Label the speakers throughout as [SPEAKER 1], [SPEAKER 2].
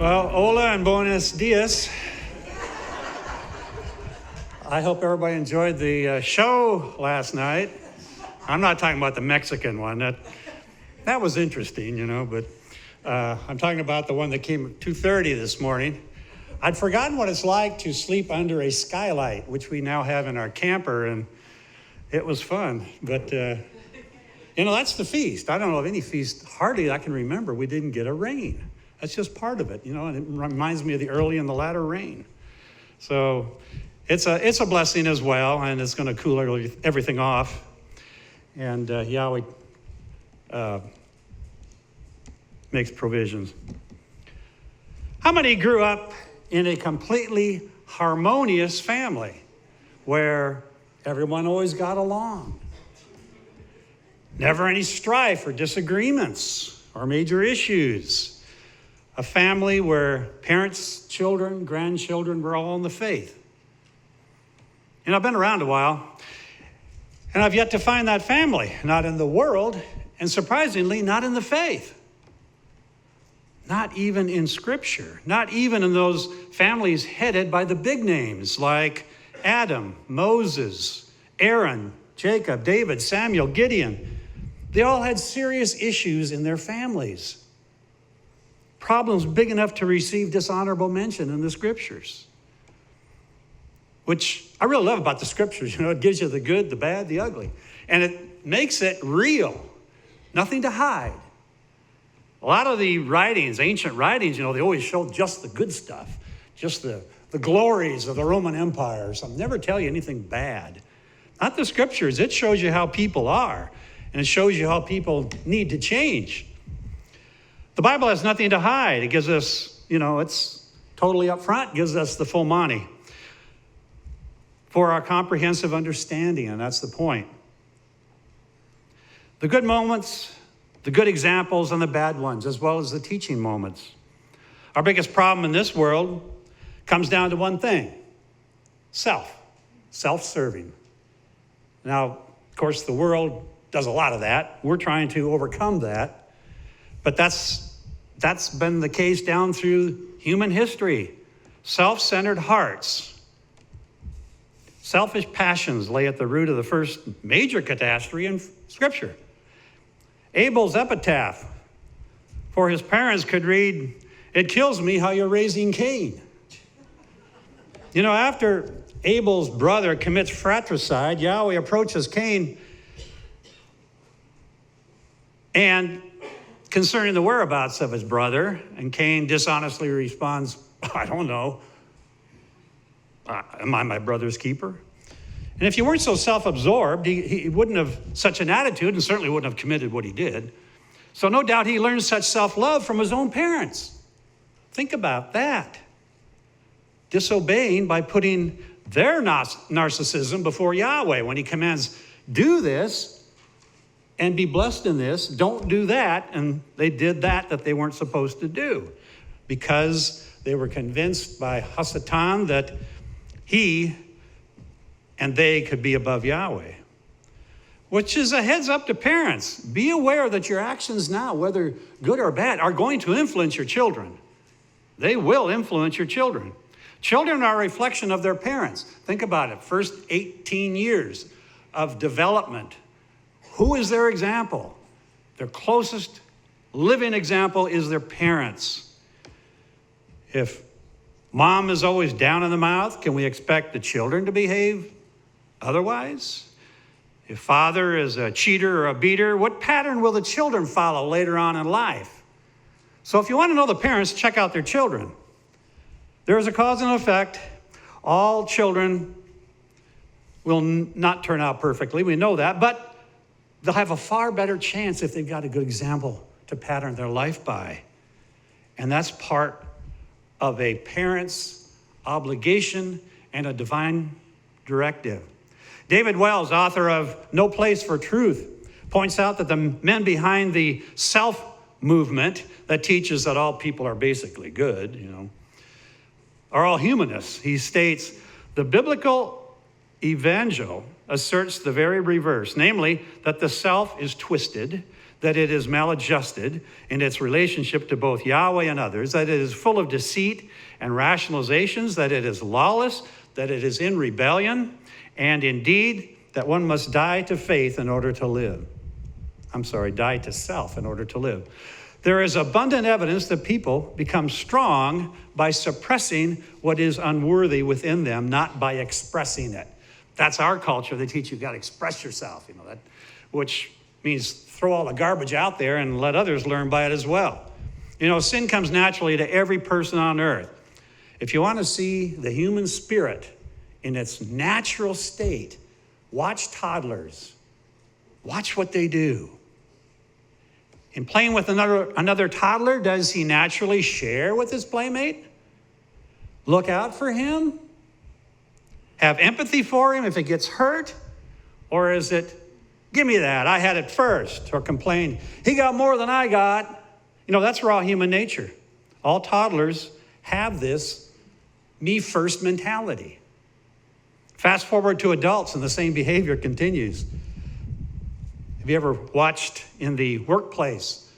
[SPEAKER 1] Well, hola and buenos dias. I hope everybody enjoyed the show last night. I'm not talking about the Mexican one. That was interesting, but I'm talking about the one that came at 2:30 this morning. I'd forgotten what it's like to sleep under a skylight, which we now have in our camper, and it was fun. But, that's the feast. I don't know of any feast, hardly I can remember, we didn't get a rain. That's just part of it, and it reminds me of the early and the latter rain. So it's a blessing as well, and it's going to cool everything off. And Yahweh makes provisions. How many grew up in a completely harmonious family where everyone always got along? Never any strife or disagreements or major issues. A family where parents, children, grandchildren were all in the faith. I've been around a while, and I've yet to find that family, not in the world, and surprisingly, not in the faith. Not even in Scripture, not even in those families headed by the big names like Adam, Moses, Aaron, Jacob, David, Samuel, Gideon. They all had serious issues in their families. Problems big enough to receive dishonorable mention in the Scriptures. Which I really love about the Scriptures. It gives you the good, the bad, the ugly. And it makes it real. Nothing to hide. A lot of the writings, ancient writings, they always show just the good stuff. Just the glories of the Roman Empire. So never tell you anything bad. Not the Scriptures. It shows you how people are. And it shows you how people need to change. The Bible has nothing to hide. It gives us, it's totally up front, gives us the full money for our comprehensive understanding, and that's the point. The good moments, the good examples, and the bad ones, as well as the teaching moments. Our biggest problem in this world comes down to one thing: self-serving. Now, of course, the world does a lot of that. We're trying to overcome that. But that's been the case down through human history. Self-centered hearts. Selfish passions lay at the root of the first major catastrophe in Scripture. Abel's epitaph for his parents could read, "It kills me how you're raising Cain." After Abel's brother commits fratricide, Yahweh approaches Cain and concerning the whereabouts of his brother, and Cain dishonestly responds, "I don't know. Am I my brother's keeper?" And if he weren't so self-absorbed, he wouldn't have such an attitude and certainly wouldn't have committed what he did. So no doubt he learned such self-love from his own parents. Think about that. Disobeying by putting their narcissism before Yahweh when he commands, "Do this and be blessed in this, don't do that," and they did that they weren't supposed to do because they were convinced by Hasatan that he and they could be above Yahweh. Which is a heads up to parents. Be aware that your actions now, whether good or bad, are going to influence your children. They will influence your children. Children are a reflection of their parents. Think about it. First 18 years of development. Who is their example? Their closest living example is their parents. If mom is always down in the mouth, can we expect the children to behave otherwise? If father is a cheater or a beater, what pattern will the children follow later on in life? So if you want to know the parents, check out their children. There is a cause and effect. All children will not turn out perfectly. We know that, but they'll have a far better chance if they've got a good example to pattern their life by. And that's part of a parent's obligation and a divine directive. David Wells, author of No Place for Truth, points out that the men behind the self movement that teaches that all people are basically good, are all humanists. He states, the biblical evangel asserts the very reverse, namely that the self is twisted, that it is maladjusted in its relationship to both Yahweh and others, that it is full of deceit and rationalizations, that it is lawless, that it is in rebellion, and indeed that one must die to faith in order to live. Die to self in order to live. There is abundant evidence that people become strong by suppressing what is unworthy within them, not by expressing it. That's our culture. They teach you've got to express yourself, which means throw all the garbage out there and let others learn by it as well. Sin comes naturally to every person on earth. If you want to see the human spirit in its natural state, watch toddlers. Watch what they do. In playing with another toddler, does he naturally share with his playmate? Look out for him? Have empathy for him if it gets hurt? Or is it, give me that, I had it first? Or complain, he got more than I got. That's raw human nature. All toddlers have this me first mentality. Fast forward to adults and the same behavior continues. Have you ever watched in the workplace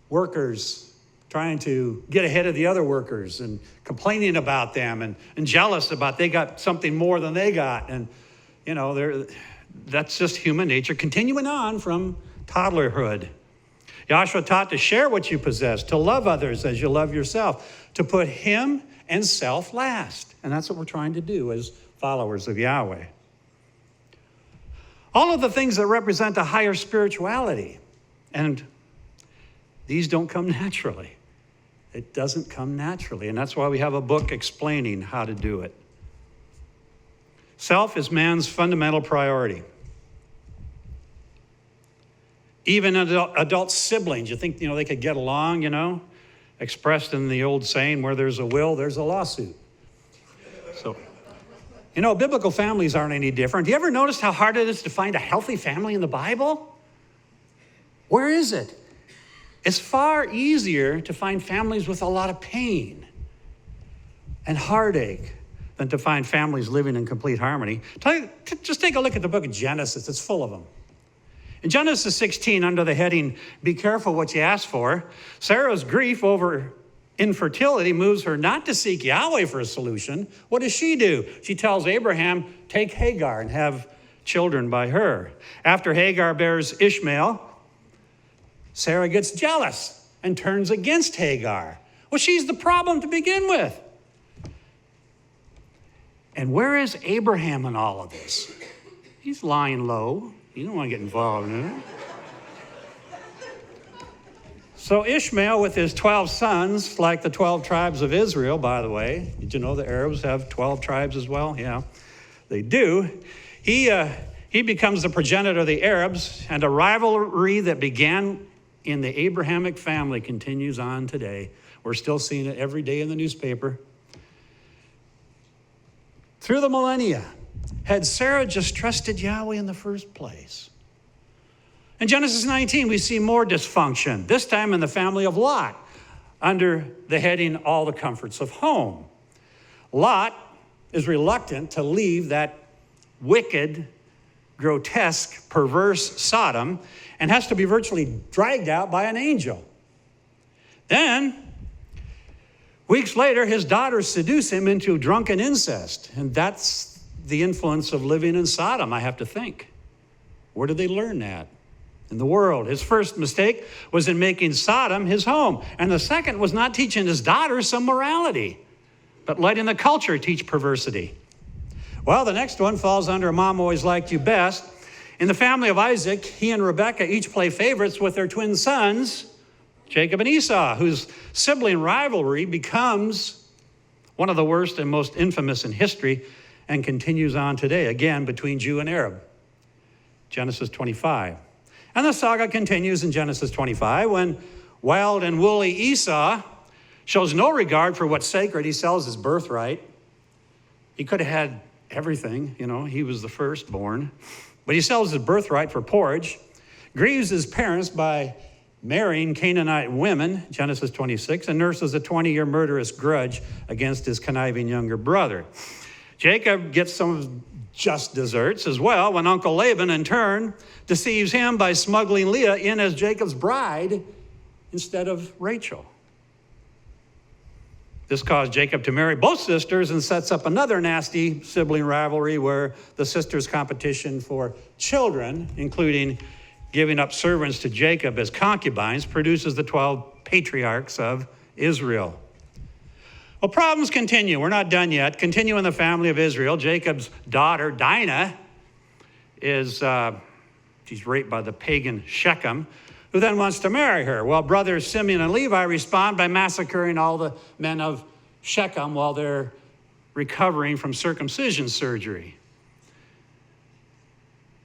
[SPEAKER 1] workers trying to get ahead of the other workers and complaining about them and jealous about they got something more than they got? And, that's just human nature continuing on from toddlerhood. Joshua taught to share what you possess, to love others as you love yourself, to put him and self last. And that's what we're trying to do as followers of Yahweh. All of the things that represent a higher spirituality, and these don't come naturally. It doesn't come naturally, and that's why we have a book explaining how to do it. Self is man's fundamental priority. Even adult siblings, you think, they could get along, expressed in the old saying, where there's a will, there's a lawsuit. So, biblical families aren't any different. Do you ever notice how hard it is to find a healthy family in the Bible? Where is it? It's far easier to find families with a lot of pain and heartache than to find families living in complete harmony. Just take a look at the book of Genesis. It's full of them. In Genesis 16, under the heading, Be Careful What You Ask For, Sarah's grief over infertility moves her not to seek Yahweh for a solution. What does she do? She tells Abraham, take Hagar and have children by her. After Hagar bears Ishmael, Sarah gets jealous and turns against Hagar. Well, she's the problem to begin with. And where is Abraham in all of this? He's lying low. You don't want to get involved in it. So Ishmael with his 12 sons, like the 12 tribes of Israel, by the way. Did you know the Arabs have 12 tribes as well? Yeah, they do. He becomes the progenitor of the Arabs, and a rivalry that began in the Abrahamic family continues on today. We're still seeing it every day in the newspaper. Through the millennia, had Sarah just trusted Yahweh in the first place? In Genesis 19, we see more dysfunction, this time in the family of Lot, under the heading, All the Comforts of Home. Lot is reluctant to leave that wicked, grotesque, perverse Sodom and has to be virtually dragged out by an angel. Then, weeks later, his daughters seduce him into drunken incest, and that's the influence of living in Sodom, I have to think. Where did they learn that? In the world. His first mistake was in making Sodom his home. And the second was not teaching his daughters some morality, but letting the culture teach perversity. Well, the next one falls under Mom Always Liked You Best. In the family of Isaac, he and Rebekah each play favorites with their twin sons, Jacob and Esau, whose sibling rivalry becomes one of the worst and most infamous in history and continues on today, again, between Jew and Arab. Genesis 25. And the saga continues in Genesis 25 when wild and woolly Esau shows no regard for what's sacred. He sells his birthright. He could have had everything, he was the firstborn. But he sells his birthright for porridge, grieves his parents by marrying Canaanite women, Genesis 26, and nurses a 20-year murderous grudge against his conniving younger brother. Jacob gets some of just deserts as well when Uncle Laban, in turn, deceives him by smuggling Leah in as Jacob's bride instead of Rachel. This caused Jacob to marry both sisters and sets up another nasty sibling rivalry where the sisters' competition for children, including giving up servants to Jacob as concubines, produces the 12 patriarchs of Israel. Well, problems continue. We're not done yet. Continue in the family of Israel. Jacob's daughter, Dinah, she's raped by the pagan Shechem, who then wants to marry her. Well, brothers Simeon and Levi respond by massacring all the men of Shechem while they're recovering from circumcision surgery.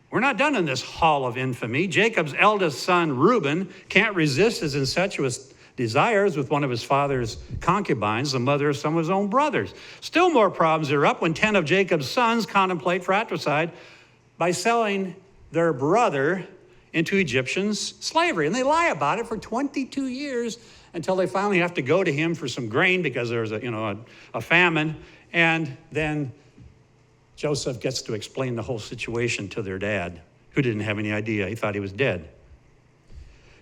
[SPEAKER 1] We're not done in this hall of infamy. Jacob's eldest son, Reuben, can't resist his incestuous desires with one of his father's concubines, the mother of some of his own brothers. Still more problems are up when 10 of Jacob's sons contemplate fratricide by selling their brother into Egyptian slavery. And they lie about it for 22 years until they finally have to go to him for some grain because there's a famine. And then Joseph gets to explain the whole situation to their dad, who didn't have any idea. He thought he was dead.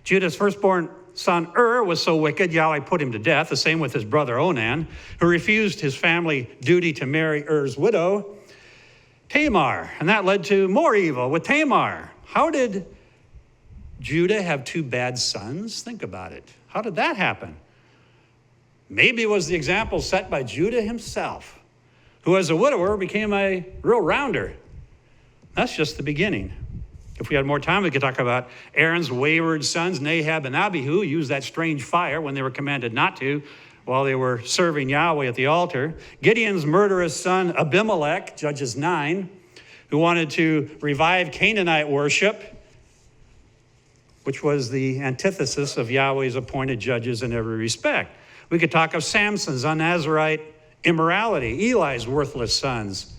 [SPEAKER 1] Judah's firstborn son was so wicked, Yahweh put him to death. The same with his brother Onan, who refused his family duty to marry widow, Tamar. And that led to more evil with Tamar. How did Judah have two bad sons? Think about it. How did that happen? Maybe it was the example set by Judah himself, who as a widower became a real rounder. That's just the beginning. If we had more time, we could talk about Aaron's wayward sons, Nadab and Abihu, used that strange fire when they were commanded not to while they were serving Yahweh at the altar. Gideon's murderous son, Abimelech, Judges 9, who wanted to revive Canaanite worship, which was the antithesis of Yahweh's appointed judges in every respect. We could talk of Samson's unnazirite immorality, Eli's worthless sons,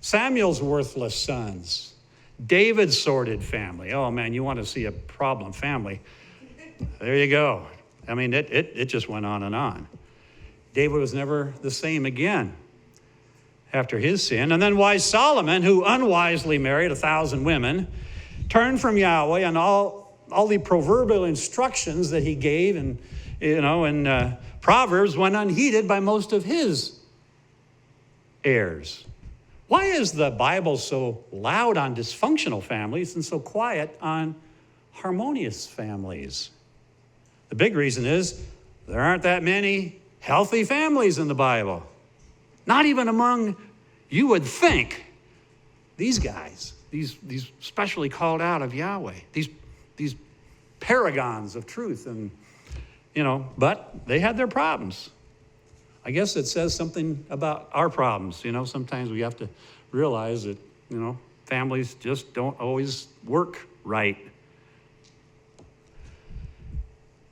[SPEAKER 1] Samuel's worthless sons, David's sordid family. Oh man, you want to see a problem family? There you go. I mean, it just went on and on. David was never the same again after his sin. And then wise Solomon, who unwisely married 1,000 women, turned from Yahweh and all the proverbial instructions that he gave in Proverbs went unheeded by most of his heirs. Why is the Bible so loud on dysfunctional families and so quiet on harmonious families? The big reason is there aren't that many healthy families in the Bible. Not even among, you would think, these guys, these specially called out of Yahweh, these paragons of truth, and but they had their problems. I guess it says something about our problems. Sometimes we have to realize that families just don't always work right.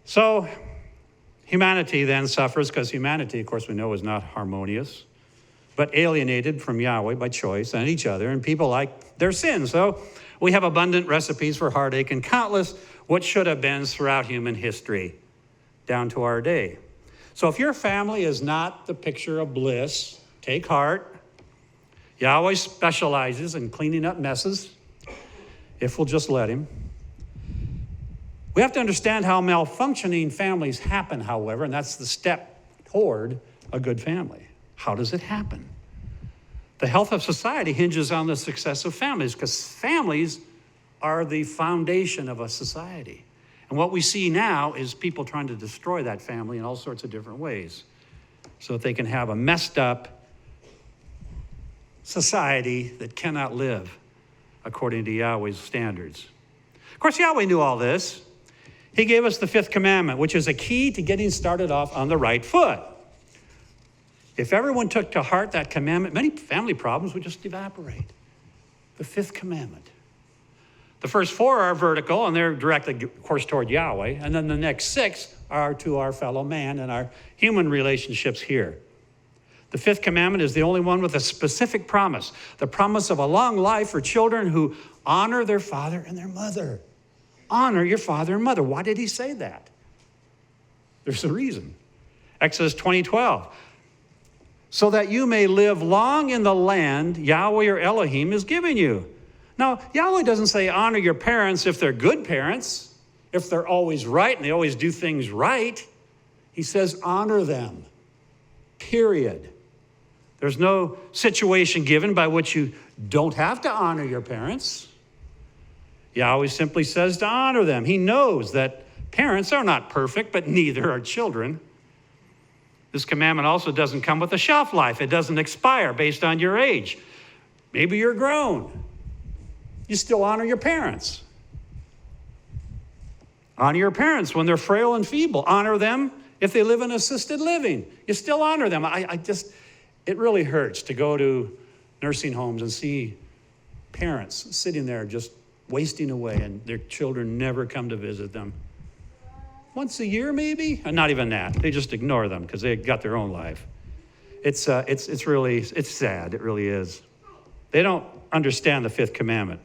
[SPEAKER 1] So humanity then suffers because humanity, of course, we know is not harmonious, but alienated from Yahweh by choice and each other, and people like their sin. So we have abundant recipes for heartache and countless what should have been throughout human history down to our day. So if your family is not the picture of bliss, take heart. Yahweh specializes in cleaning up messes, if we'll just let him. We have to understand how malfunctioning families happen, however, and that's the step toward a good family. How does it happen? The health of society hinges on the success of families, because families are the foundation of a society. And what we see now is people trying to destroy that family in all sorts of different ways so that they can have a messed up society that cannot live according to Yahweh's standards. Of course, Yahweh knew all this. He gave us the Fifth Commandment, which is a key to getting started off on the right foot. If everyone took to heart that commandment, many family problems would just evaporate. The Fifth Commandment. The first 4 are vertical, and they're directed, of course, toward Yahweh. And then the next 6 are to our fellow man and our human relationships here. The Fifth Commandment is the only one with a specific promise, the promise of a long life for children who honor their father and their mother. Honor your father and mother. Why did he say that? There's a reason. Exodus 20:12. so that you may live long in the land Yahweh your Elohim is giving you. Now, Yahweh doesn't say honor your parents if they're good parents, if they're always right and they always do things right. He says honor them, period. There's no situation given by which you don't have to honor your parents. Yahweh simply says to honor them. He knows that parents are not perfect, but neither are children. This commandment also doesn't come with a shelf life. It doesn't expire based on your age. Maybe you're grown. You still honor your parents. Honor your parents when they're frail and feeble. Honor them if they live in assisted living. You still honor them. It really hurts to go to nursing homes and see parents sitting there just wasting away and their children never come to visit them. Once a year, maybe? Not even that. They just ignore them because they got their own life. It's sad. It really is. They don't understand the Fifth Commandment.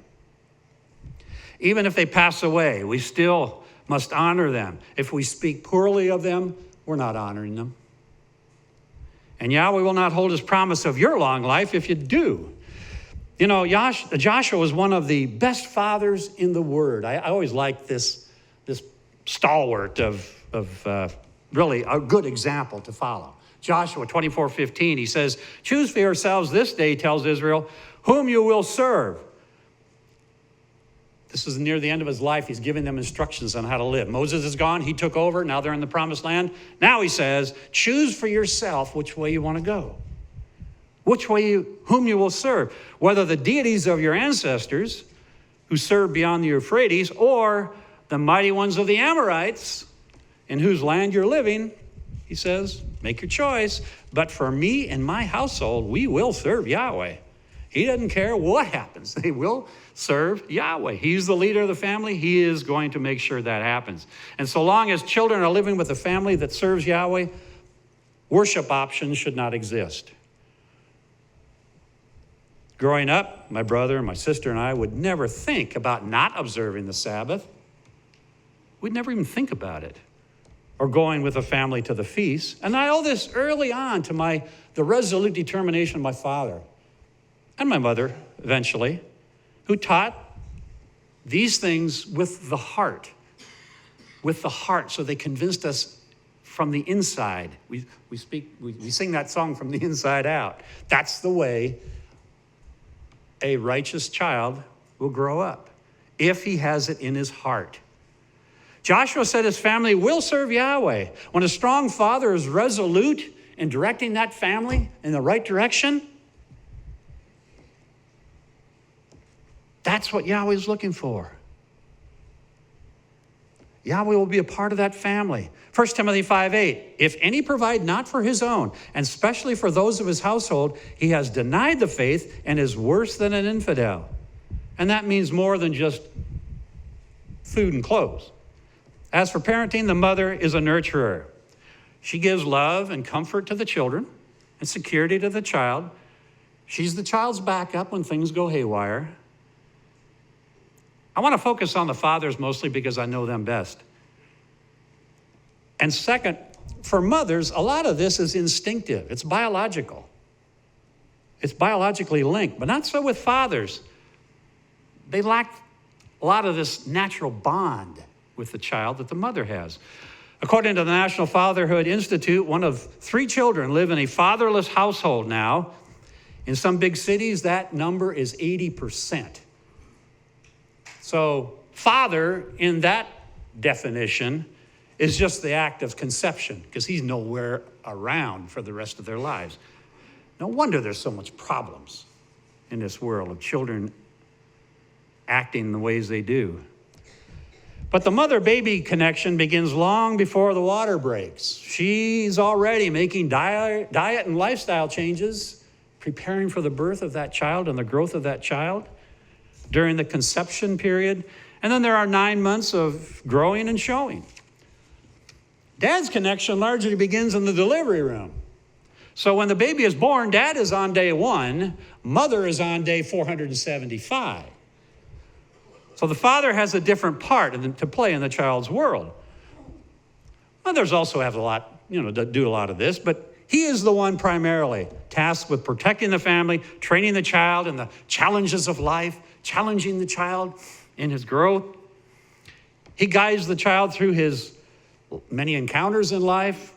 [SPEAKER 1] Even if they pass away, we still must honor them. If we speak poorly of them, we're not honoring them. And Yahweh will not hold his promise of your long life if you do. You know, Joshua was one of the best fathers in the Word. I always liked this stalwart of really a good example to follow. Joshua 24:15, he says, choose for yourselves this day, tells Israel, whom you will serve. This is near the end of his life. He's giving them instructions on how to live. Moses is gone. He took over. Now they're in the promised land. Now he says, choose for yourself which way you want to go. Whom you will serve. Whether the deities of your ancestors who served beyond the Euphrates or the mighty ones of the Amorites in whose land you're living, he says, make your choice. But for me and my household, we will serve Yahweh. He doesn't care what happens. They will serve Yahweh. He's the leader of the family. He is going to make sure that happens. And so long as children are living with a family that serves Yahweh, worship options should not exist. Growing up, my brother, my sister, and I would never think about not observing the Sabbath. We'd never even think about it. Or going with a family to the feast. And I owe this early on to the resolute determination of my father and my mother, eventually, who taught these things with the heart. With the heart, so they convinced us from the inside. We sing that song from the inside out. That's the way a righteous child will grow up, if he has it in his heart. Joshua said his family will serve Yahweh. When a strong father is resolute in directing that family in the right direction, that's what Yahweh is looking for. Yahweh will be a part of that family. 1 Timothy 5:8, if any provide not for his own, and especially for those of his household, he has denied the faith and is worse than an infidel. And that means more than just food and clothes. As for parenting, the mother is a nurturer. She gives love and comfort to the children and security to the child. She's the child's backup when things go haywire. I want to focus on the fathers mostly because I know them best. And second, for mothers, a lot of this is instinctive. It's biological. It's biologically linked, but not so with fathers. They lack a lot of this natural bond with the child that the mother has. According to the National Fatherhood Institute, 1 of 3 children live in a fatherless household now. In some big cities, that number is 80%. So father, in that definition, is just the act of conception, because he's nowhere around for the rest of their lives. No wonder there's so much problems in this world of children acting the ways they do. But the mother-baby connection begins long before the water breaks. She's already making diet and lifestyle changes, preparing for the birth of that child and the growth of that child during the conception period. And then there are 9 months of growing and showing. Dad's connection largely begins in the delivery room. So when the baby is born, dad is on day 1, mother is on day 475. So the father has a different part to play in the child's world. Mothers also have a lot, to do a lot of this, but He is the one primarily tasked with protecting the family, training the child in the challenges of life, challenging the child in his growth. He guides the child through his many encounters in life,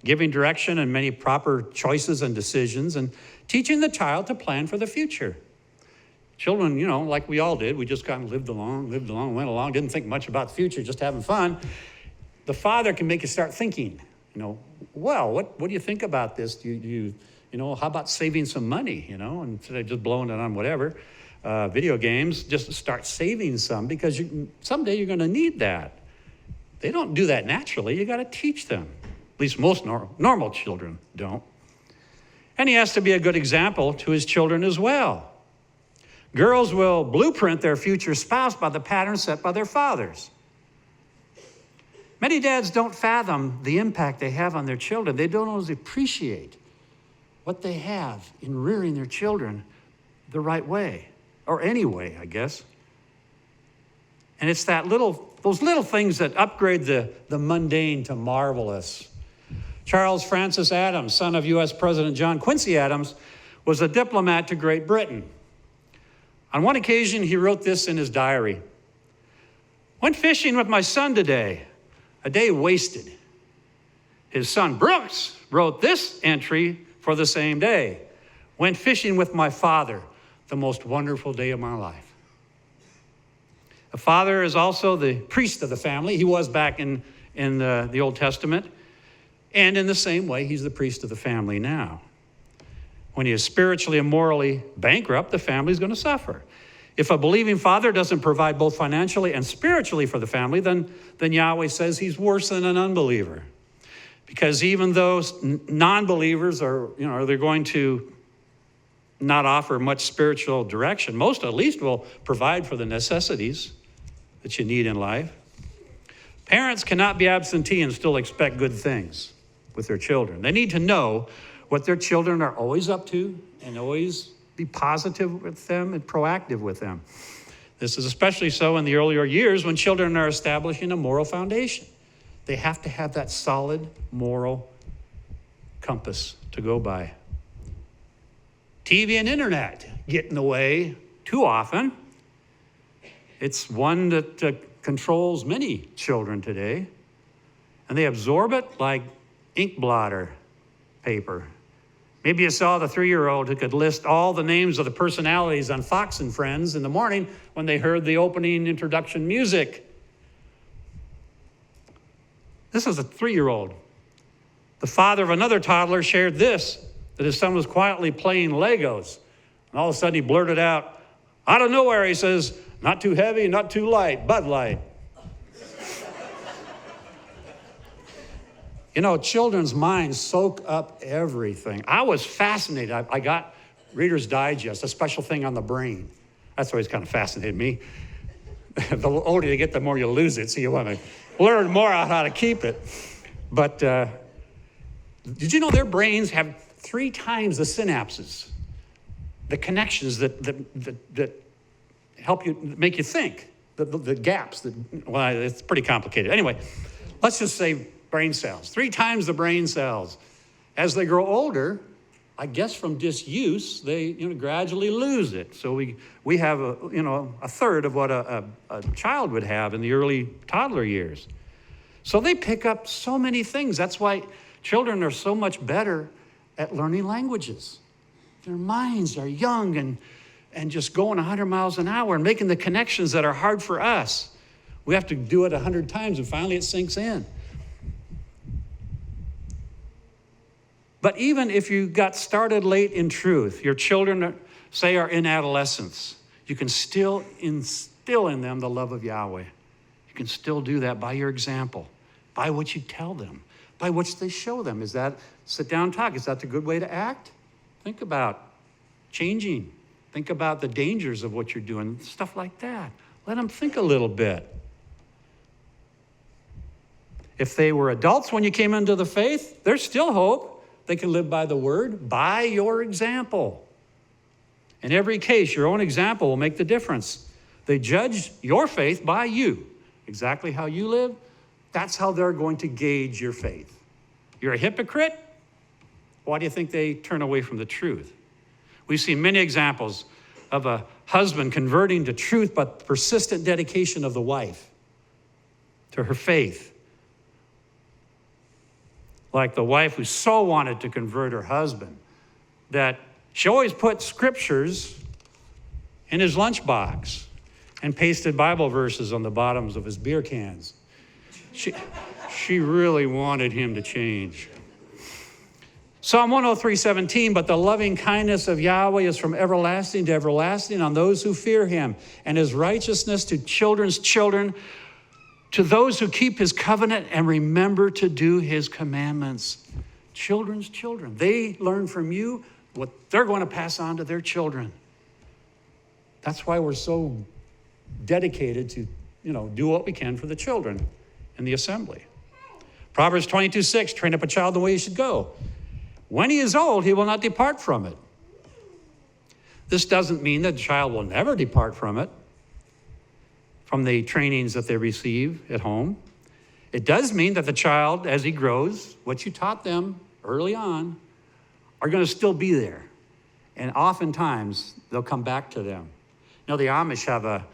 [SPEAKER 1] giving direction and many proper choices and decisions, and teaching the child to plan for the future. Children, like we all did, we just kind of lived along, went along, didn't think much about the future, just having fun. The father can make you start thinking, well, what do you think about this? How about saving some money, instead of just blowing it on whatever, video games, just start saving some because someday you're going to need that. They don't do that naturally. You got to teach them. At least most normal children don't. And he has to be a good example to his children as well. Girls will blueprint their future spouse by the pattern set by their fathers. Many dads don't fathom the impact they have on their children. They don't always appreciate what they have in rearing their children the right way, or any way, I guess. And it's those little things that upgrade the mundane to marvelous. Charles Francis Adams, son of U.S. President John Quincy Adams, was a diplomat to Great Britain. On one occasion, he wrote this in his diary. "Went fishing with my son today. A day wasted." His son Brooks wrote this entry for the same day. "Went fishing with my father. The most wonderful day of my life." The father is also the priest of the family. He was back in the Old Testament. And in the same way, he's the priest of the family now. When he is spiritually and morally bankrupt, the family's going to suffer. If a believing father doesn't provide both financially and spiritually for the family, then Yahweh says he's worse than an unbeliever. Because even though non-believers they're going to not offer much spiritual direction, most at least will provide for the necessities that you need in life. Parents cannot be absentee and still expect good things with their children. They need to know what their children are always up to and always be positive with them and proactive with them. This is especially so in the earlier years when children are establishing a moral foundation. They have to have that solid moral compass to go by. TV and internet get in the way too often. It's one that controls many children today, and they absorb it like ink blotter paper. Maybe you saw the 3-year-old who could list all the names of the personalities on Fox and Friends in the morning when they heard the opening introduction music. This is a 3-year-old. The father of another toddler shared this, that his son was quietly playing Legos. And all of a sudden he blurted out of nowhere, he says, "Not too heavy, not too light, Bud Light." Children's minds soak up everything. I was fascinated. I got Reader's Digest, a special thing on the brain. That's always kind of fascinated me. The older you get, the more you lose it, so you want to learn more on how to keep it. But did you know their brains have 3 times the synapses, the connections that help you, make you think, the gaps. It's pretty complicated. Anyway, let's just say brain cells, 3 times the brain cells. As they grow older, I guess from disuse, they gradually lose it. So we have a third of what a child would have in the early toddler years. So they pick up so many things. That's why children are so much better at learning languages. Their minds are young and just going 100 miles an hour and making the connections that are hard for us. We have to do it 100 times and finally it sinks in. But even if you got started late in truth, your children, say, are in adolescence, you can still instill in them the love of Yahweh. You can still do that by your example, by what you tell them, by what they show them. Is that sit down and talk? Is that the good way to act? Think about changing. Think about the dangers of what you're doing, stuff like that. Let them think a little bit. If they were adults when you came into the faith, there's still hope. They can live by the word, by your example. In every case, your own example will make the difference. They judge your faith by you. Exactly how you live, that's how they're going to gauge your faith. You're a hypocrite? Why do you think they turn away from the truth? We've seen many examples of a husband converting to truth, but persistent dedication of the wife to her faith. Like the wife who so wanted to convert her husband that she always put scriptures in his lunchbox and pasted Bible verses on the bottoms of his beer cans. She really wanted him to change. Psalm 103:17, but the loving kindness of Yahweh is from everlasting to everlasting on those who fear him, and his righteousness to children's children, to those who keep his covenant and remember to do his commandments. Children's children. They learn from you what they're going to pass on to their children. That's why we're so dedicated to, do what we can for the children in the assembly. Proverbs 22:6, train up a child the way he should go. When he is old, he will not depart from it. This doesn't mean that the child will never depart from it, from the trainings that they receive at home. It does mean that the child, as he grows, what you taught them early on, are going to still be there. And oftentimes, they'll come back to them. The Amish have a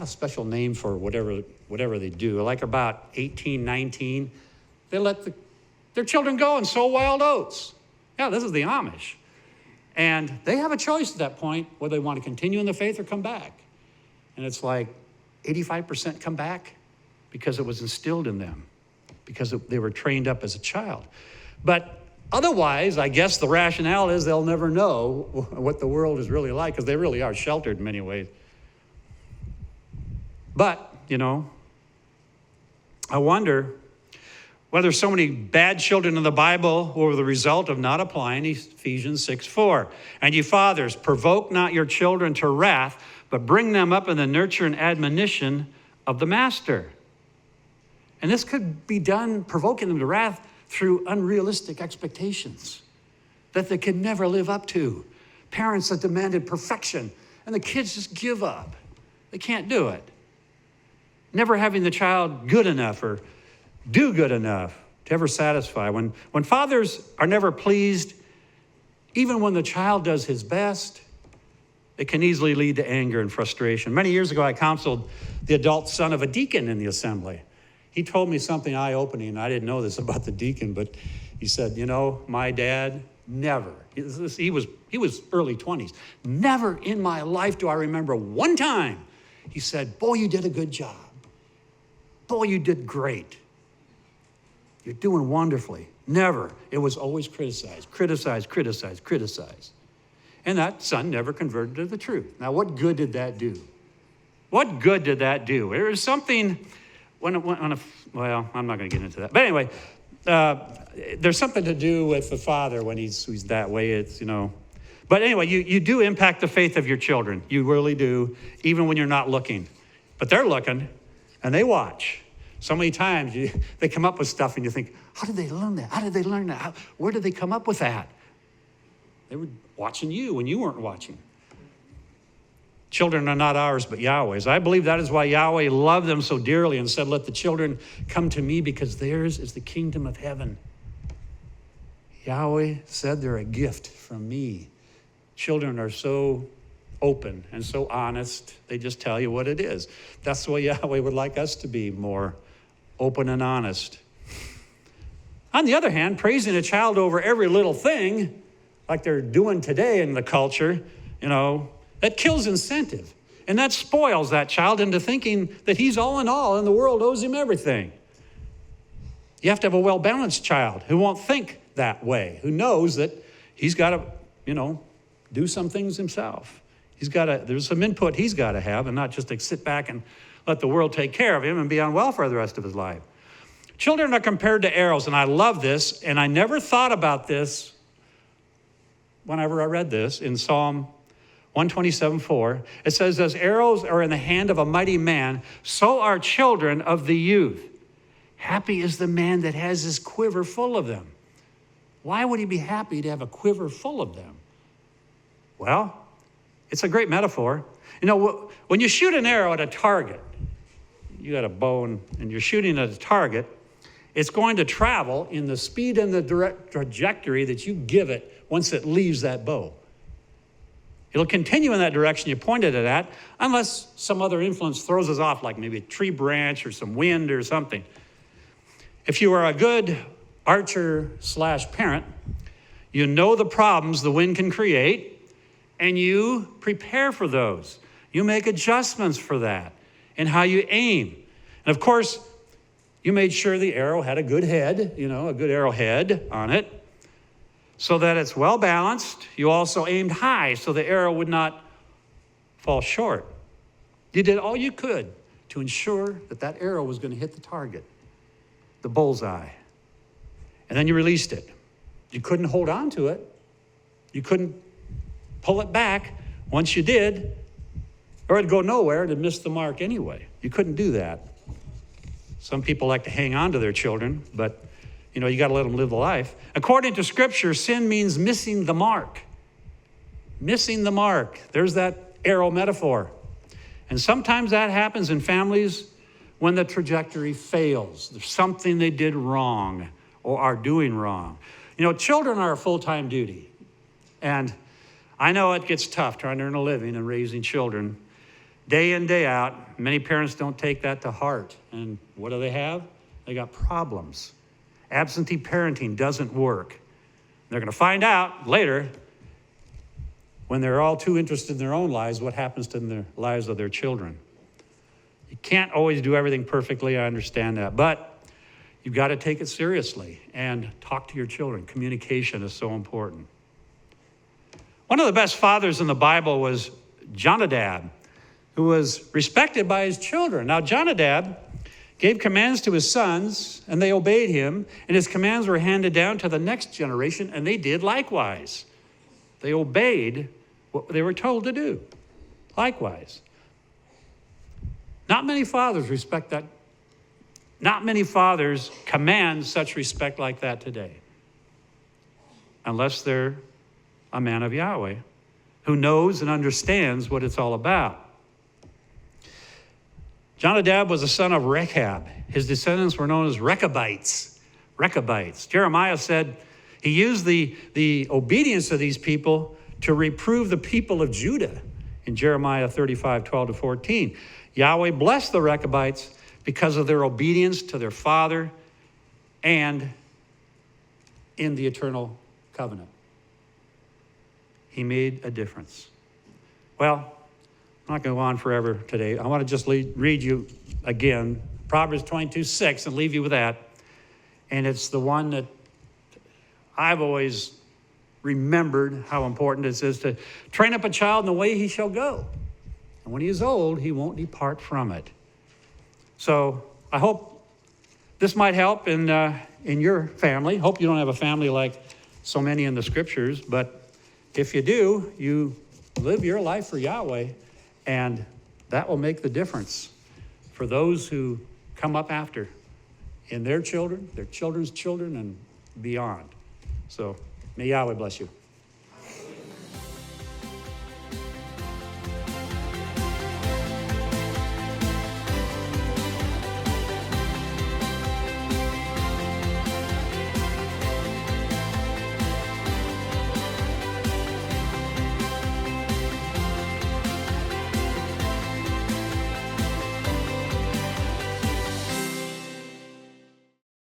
[SPEAKER 1] special name for whatever they do. Like about 18, 19, they let their children go and sow wild oats. Yeah, this is the Amish. And they have a choice at that point whether they want to continue in the faith or come back. And it's like 85% come back because it was instilled in them, because they were trained up as a child. But otherwise, I guess the rationale is they'll never know what the world is really like, because they really are sheltered in many ways. But, I wonder whether so many bad children in the Bible were the result of not applying Ephesians 6:4. And you fathers, provoke not your children to wrath, but bring them up in the nurture and admonition of the master. And this could be done, provoking them to wrath, through unrealistic expectations that they could never live up to. Parents that demanded perfection, and the kids just give up. They can't do it. Never having the child good enough or do good enough to ever satisfy. When fathers are never pleased, even when the child does his best, it can easily lead to anger and frustration. Many years ago, I counseled the adult son of a deacon in the assembly. He told me something eye-opening, and I didn't know this about the deacon, but he said, my dad never, he was early 20s, never in my life do I remember one time he said, boy, you did a good job. Boy, you did great. You're doing wonderfully. Never. It was always criticized. And that son never converted to the truth. Now, what good did that do? What good did that do? There was something, I'm not going to get into that. But anyway, there's something to do with the father when he's that way. But anyway, you do impact the faith of your children. You really do, even when you're not looking. But they're looking, and they watch. So many times they come up with stuff, and you think, how did they learn that? How did they learn that? Where did they come up with that? They were watching you when you weren't watching. Children are not ours, but Yahweh's. I believe that is why Yahweh loved them so dearly and said, let the children come to me, because theirs is the kingdom of heaven. Yahweh said they're a gift from me. Children are so open and so honest. They just tell you what it is. That's the way Yahweh would like us to be, more open and honest. On the other hand, praising a child over every little thing, like they're doing today in the culture, that kills incentive. And that spoils that child into thinking that he's all in all and the world owes him everything. You have to have a well-balanced child who won't think that way, who knows that he's got to, do some things himself. There's some input he's got to have, and not just to sit back and let the world take care of him and be on welfare the rest of his life. Children are compared to arrows, and I love this, and I never thought about this whenever I read this in Psalm 127:4. It says, as arrows are in the hand of a mighty man, so are children of the youth. Happy is the man that has his quiver full of them. Why would he be happy to have a quiver full of them? Well, it's a great metaphor. When you shoot an arrow at a target, you got a bow and you're shooting at a target, it's going to travel in the speed and the direct trajectory that you give it once it leaves that bow. It'll continue in that direction you pointed it at, unless some other influence throws us off, like maybe a tree branch or some wind or something. If you are a good archer/parent, you know the problems the wind can create, and you prepare for those. You make adjustments for that and how you aim. And of course, you made sure the arrow had a good head, a good arrowhead on it, so that it's well balanced. You also aimed high so the arrow would not fall short. You did all you could to ensure that that arrow was going to hit the target, the bullseye. And then you released it. You couldn't hold on to it. You couldn't pull it back. Once you did, or it'd go nowhere, it'd miss the mark anyway. You couldn't do that. Some people like to hang on to their children, but you got to let them live the life. According to Scripture, sin means missing the mark. Missing the mark. There's that arrow metaphor. And sometimes that happens in families when the trajectory fails. There's something they did wrong or are doing wrong. Children are a full-time duty. And I know it gets tough trying to earn a living and raising children. Day in, day out, many parents don't take that to heart. And what do they have? They got problems. Absentee parenting doesn't work. They're going to find out later, when they're all too interested in their own lives, what happens to the lives of their children. You can't always do everything perfectly, I understand that, but you've got to take it seriously and talk to your children. Communication is so important. One of the best fathers in the Bible was Jonah Dad, who was respected by his children. Now, Jonah Dad gave commands to his sons, and they obeyed him, and his commands were handed down to the next generation, and they did likewise. They obeyed what they were told to do. Likewise. Not many fathers respect that. Not many fathers command such respect like that today, unless they're a man of Yahweh who knows and understands what it's all about. Jonah Dad was the son of Rechab. His descendants were known as Rechabites. Jeremiah said he used the obedience of these people to reprove the people of Judah in Jeremiah 35:12-14. Yahweh blessed the Rechabites because of their obedience to their father and in the eternal covenant. He made a difference. Well, I'm not going to go on forever today. I want to just read you again, Proverbs 22:6, and leave you with that. And it's the one that I've always remembered how important it is to train up a child in the way he shall go. And when he is old, he won't depart from it. So I hope this might help in your family. Hope you don't have a family like so many in the Scriptures, but if you do, you live your life for Yahweh, and that will make the difference for those who come up after in their children, their children's children, and beyond. So may Yahweh bless you.